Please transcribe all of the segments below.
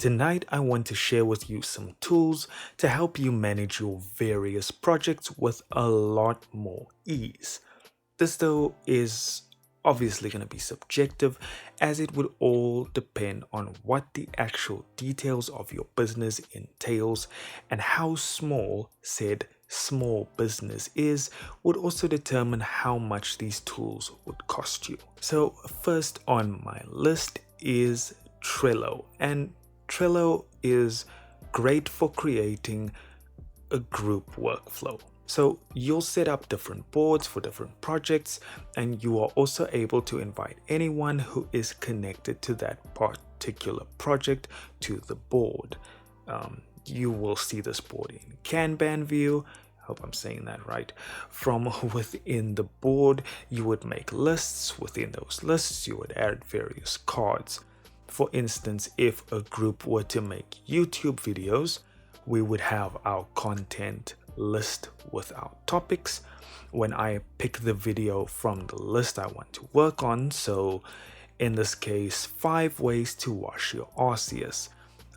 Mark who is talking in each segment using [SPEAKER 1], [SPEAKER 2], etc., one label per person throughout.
[SPEAKER 1] Tonight, I want to share with you some tools to help you manage your various projects with a lot more ease. This, though, is obviously going to be subjective as it would all depend on what the actual details of your business entails, and how small said small business is would also determine how much these tools would cost you. So first on my list is Trello, and Trello is great for creating a group workflow. So you'll set up different boards for different projects, and you are also able to invite anyone who is connected to that particular project to the board. You will see this board in Kanban view. I hope I'm saying that right. From within the board, you would make lists. Within those lists, you would add various cards. For instance, if a group were to make YouTube videos, we would have our content list with our topics. When I pick the video from the list I want to work on, so in this case, 5 ways to wash your RCS,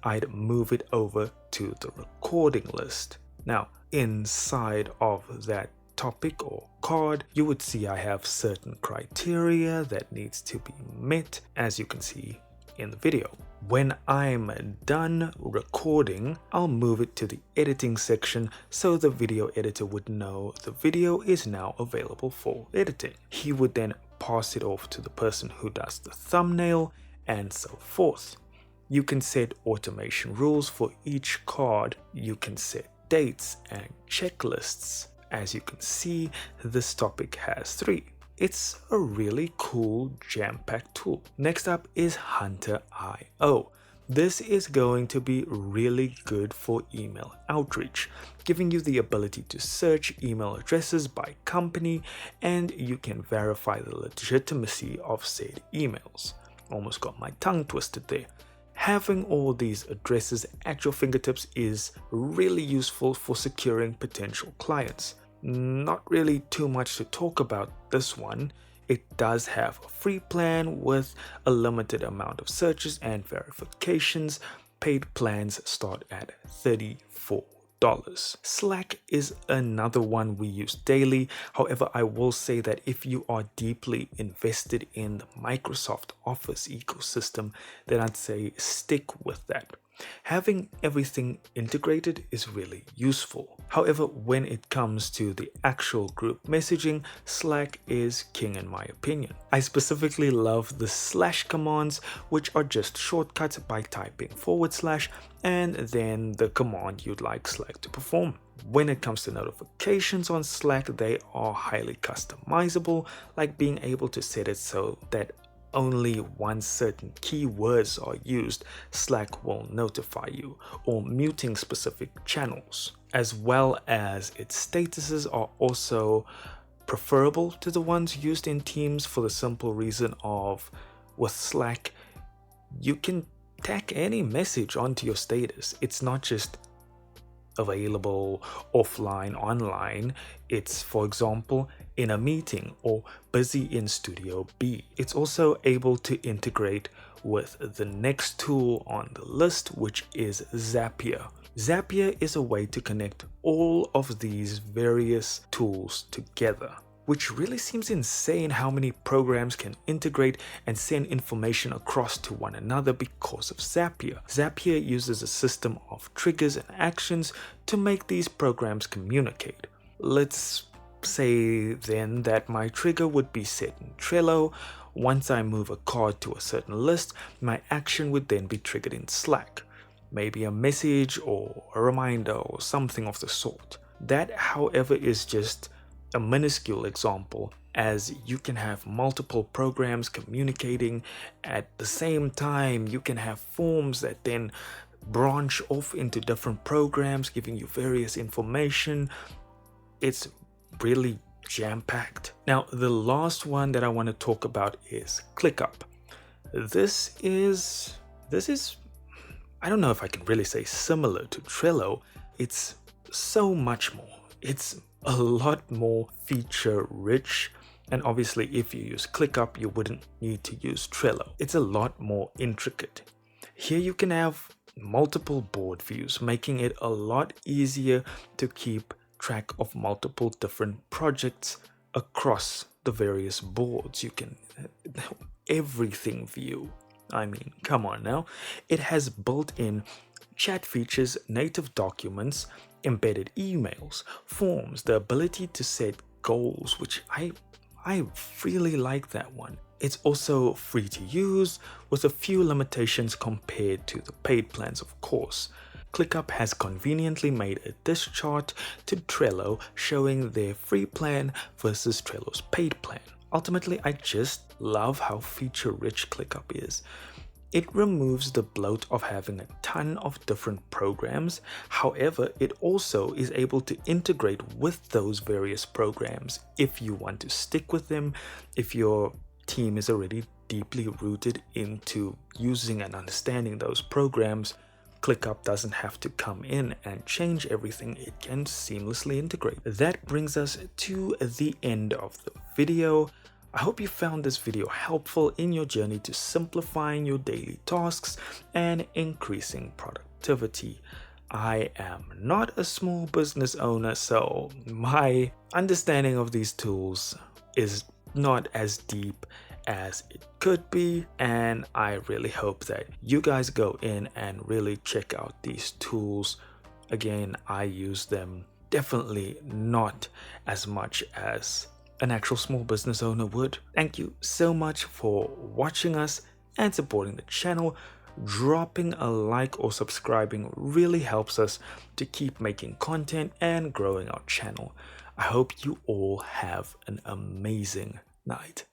[SPEAKER 1] I'd move it over to the recording list. Now, inside of that topic or card, you would see I have certain criteria that needs to be met, as you can see in the video. When I'm done recording, I'll move it to the editing section so the video editor would know the video is now available for editing. He would then pass it off to the person who does the thumbnail and so forth. You can set automation rules for each card. You can set dates and checklists. As you can see, this topic has 3. It's a really cool jam-packed tool. Next up is Hunter.io. This is going to be really good for email outreach, giving you the ability to search email addresses by company, and you can verify the legitimacy of said emails. Almost got my tongue twisted there. Having all these addresses at your fingertips is really useful for securing potential clients. Not really too much to talk about this one. It does have a free plan with a limited amount of searches and verifications. Paid plans start at $34. Slack is another one we use daily. However, I will say that if you are deeply invested in the Microsoft Office ecosystem, then I'd say stick with that. Having everything integrated is really useful. However, when it comes to the actual group messaging, Slack is king in my opinion. I specifically love the slash commands, which are just shortcuts by typing / and then the command you'd like Slack to perform. When it comes to notifications on Slack, they are highly customizable, like being able to set it so that only one certain keywords are used, Slack will notify you, or muting specific channels, as well as its statuses are also preferable to the ones used in Teams for the simple reason of, with Slack, you can tack any message onto your status. It's not just available offline, online. It's, for example, in a meeting or busy in Studio B. It's also able to integrate with the next tool on the list, which is Zapier. Zapier is a way to connect all of these various tools together, which really seems insane how many programs can integrate and send information across to one another because of Zapier. Zapier uses a system of triggers and actions to make these programs communicate. Let's say then that my trigger would be set in Trello. Once I move a card to a certain list, my action would then be triggered in Slack. Maybe a message or a reminder or something of the sort. That, however, is just a minuscule example, as you can have multiple programs communicating at the same time. You can have forms that then branch off into different programs, giving you various information. It's really jam-packed. Now, the last one that I want to talk about is ClickUp. This is, I don't know if I can really say similar to Trello. It's so much more. It's a lot more feature rich, and obviously if you use ClickUp you wouldn't need to use Trello. It's a lot more intricate. Here you can have multiple board views, making it a lot easier to keep track of multiple different projects across the various boards. You can everything view. I mean, come on now. It has built-in chat features, native documents, embedded emails, forms, the ability to set goals, which I really like that one. It's also free to use with a few limitations compared to the paid plans, of course. ClickUp has conveniently made a disk chart to Trello showing their free plan versus Trello's paid plan. Ultimately, I just love how feature-rich ClickUp is. It removes the bloat of having a ton of different programs. However, it also is able to integrate with those various programs if you want to stick with them, if your team is already deeply rooted into using and understanding those programs. ClickUp doesn't have to come in and change everything, it can seamlessly integrate. That brings us to the end of the video. I hope you found this video helpful in your journey to simplifying your daily tasks and increasing productivity. I am not a small business owner, so my understanding of these tools is not as deep as it could be, and I really hope that you guys go in and really check out these tools. Again, I use them definitely not as much as an actual small business owner would. Thank you so much for watching us and supporting the channel. Dropping a like or subscribing really helps us to keep making content and growing our channel. I hope you all have an amazing night.